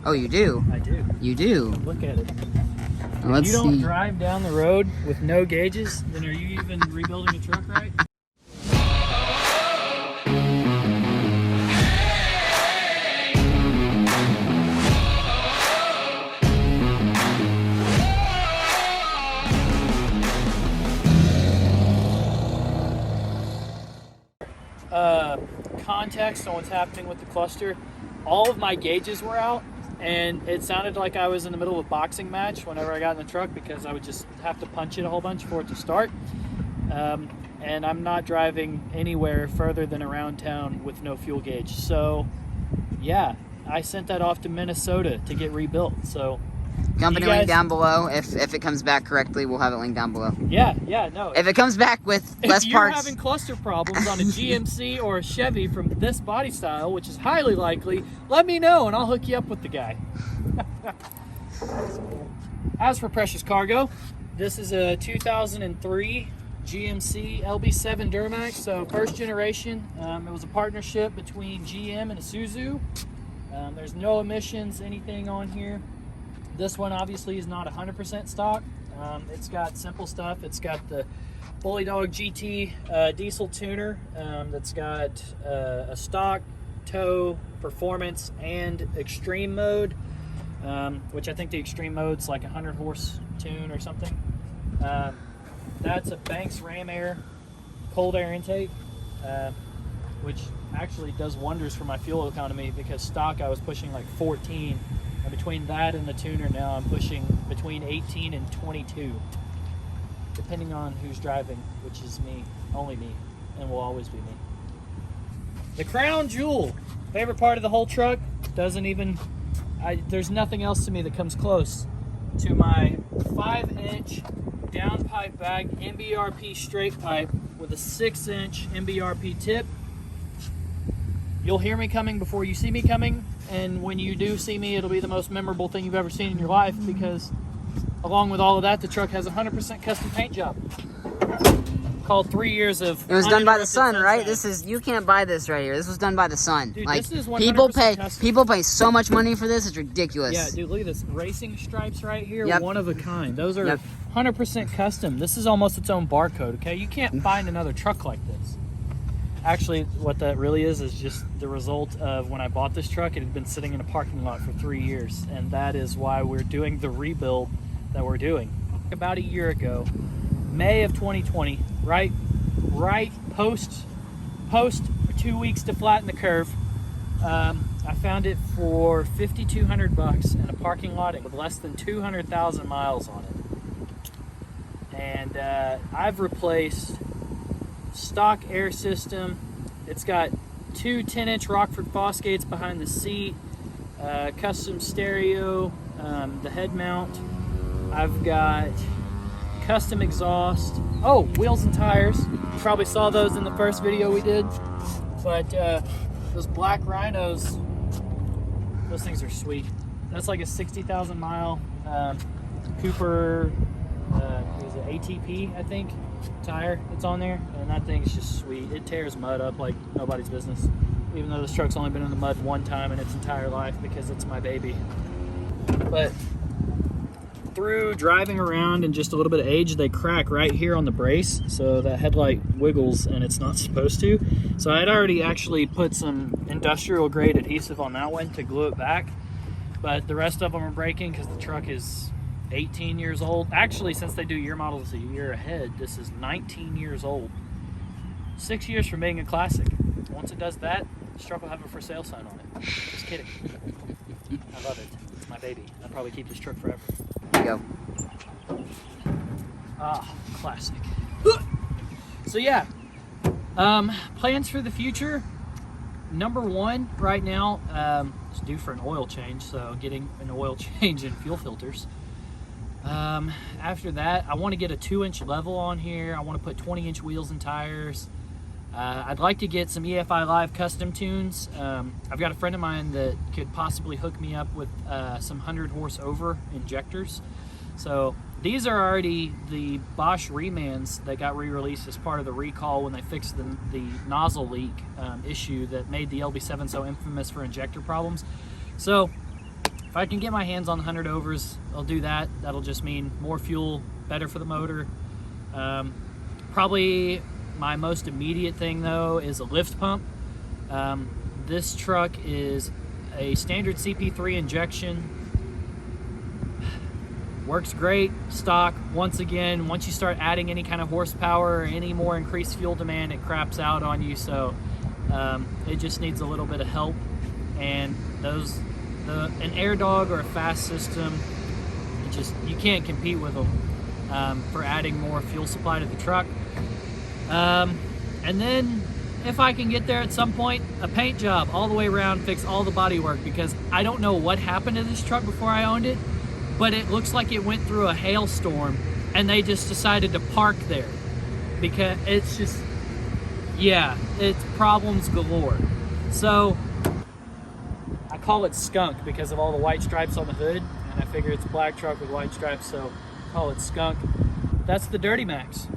Oh, you do? I do. You do? Look at it. Let's If you don't see. drive down the road with no gauges, then are you even rebuilding a truck right? Context on what's happening with the cluster. All of my gauges were out, and it sounded like I was in the middle of a boxing match whenever I got in the truck, because I would just have to punch it a whole bunch for it to start. And I'm not driving anywhere further than around town with no fuel gauge. So yeah, I sent that off to Minnesota to get rebuilt. So Company link down below. If it comes back correctly, we'll have it linked down below. Yeah, no. If it comes back with less if you're parts, having cluster problems on a GMC or a Chevy from this body style, which is highly likely, let me know and I'll hook you up with the guy. As for Precious Cargo, this is a 2003 GMC LB7 Duramax, so first generation. It was a partnership between GM and Isuzu. There's no emissions, anything on here. This one obviously is not 100% stock. It's got simple stuff. It's got the Bully Dog GT diesel tuner that's got a stock, tow, performance, and extreme mode, which I think the extreme mode's like 100 horse tune or something. That's a Banks Ram Air cold air intake, which actually does wonders for my fuel economy, because stock I was pushing like 14. And between that and the tuner now, I'm pushing between 18 and 22, depending on who's driving, which is me, only me, and will always be me. The crown jewel, favorite part of the whole truck, there's nothing else to me that comes close to my 5-inch downpipe bag MBRP straight pipe with a 6-inch MBRP tip. You'll hear me coming before you see me coming, and when you do see me, it'll be the most memorable thing you've ever seen in your life, because along with all of that, the truck has a 100% custom paint job. Called 3 years of... It was done by the Sun, right? This is, you can't buy this right here. This was done by the Sun. Dude, like, this is 100% custom. People pay so much money for this, it's ridiculous. Yeah, dude, look at this. Racing stripes right here, Yep. one of a kind. Those are 100% custom. This is almost its own barcode, okay? You can't find another truck like this. Actually, what that really is just the result of when I bought this truck, it had been sitting in a parking lot for 3 years, and that is why we're doing the rebuild that we're doing. About a year ago, May of 2020, right post 2 weeks to flatten the curve, I found it for $5,200 in a parking lot with less than 200,000 miles on it. And I've replaced stock air system. It's got two 10-inch Rockford Fosgates behind the seat, custom stereo, the head mount. I've got custom exhaust. Oh, wheels and tires. You probably saw those in the first video we did. But those black Rhinos, those things are sweet. That's like a 60,000 mile Cooper ATP, I think, tire that's on there, and that thing's just sweet. It tears mud up like nobody's business, even though this truck's only been in the mud one time in its entire life, because it's my baby. But through driving around and just a little bit of age, they crack right here on the brace, so that headlight wiggles and it's not supposed to. So I had already actually put some industrial grade adhesive on that one to glue it back, but the rest of them are breaking because the truck is 18 years old. Actually, since they do year models a year ahead, this is 19 years old. 6 years from being a classic. Once it does that, this truck will have a for sale sign on it. Just kidding. I love it. It's my baby. I'll probably keep this truck forever. There you go. Ah, classic. So yeah, plans for the future. Number one right now is due for an oil change, so getting an oil change and fuel filters. After that, I want to get a 2-inch level on here. I want to put 20-inch wheels and tires. I'd like to get some EFI Live custom tunes. I've got a friend of mine that could possibly hook me up with some 100 horse over injectors. So these are already the Bosch remans that got re-released as part of the recall when they fixed the nozzle leak issue that made the LB7 so infamous for injector problems. So If I can get my hands on 100 overs, I'll do that. That'll just mean more fuel, better for the motor. Probably my most immediate thing though is a lift pump. This truck is a standard CP3 injection. Works great, stock. Once again, once you start adding any kind of horsepower or any more increased fuel demand, it craps out on you. So it just needs a little bit of help. And an air dog or a fast system, you can't compete with them for adding more fuel supply to the truck. And then if I can get there at some point, a paint job all the way around, fix all the body work, because I don't know what happened to this truck before I owned it, but it looks like it went through a hailstorm and they just decided to park there because it's just, yeah, it's problems galore. So I call it skunk because of all the white stripes on the hood, and I figure it's a black truck with white stripes, so I call it skunk. That's the Duramax.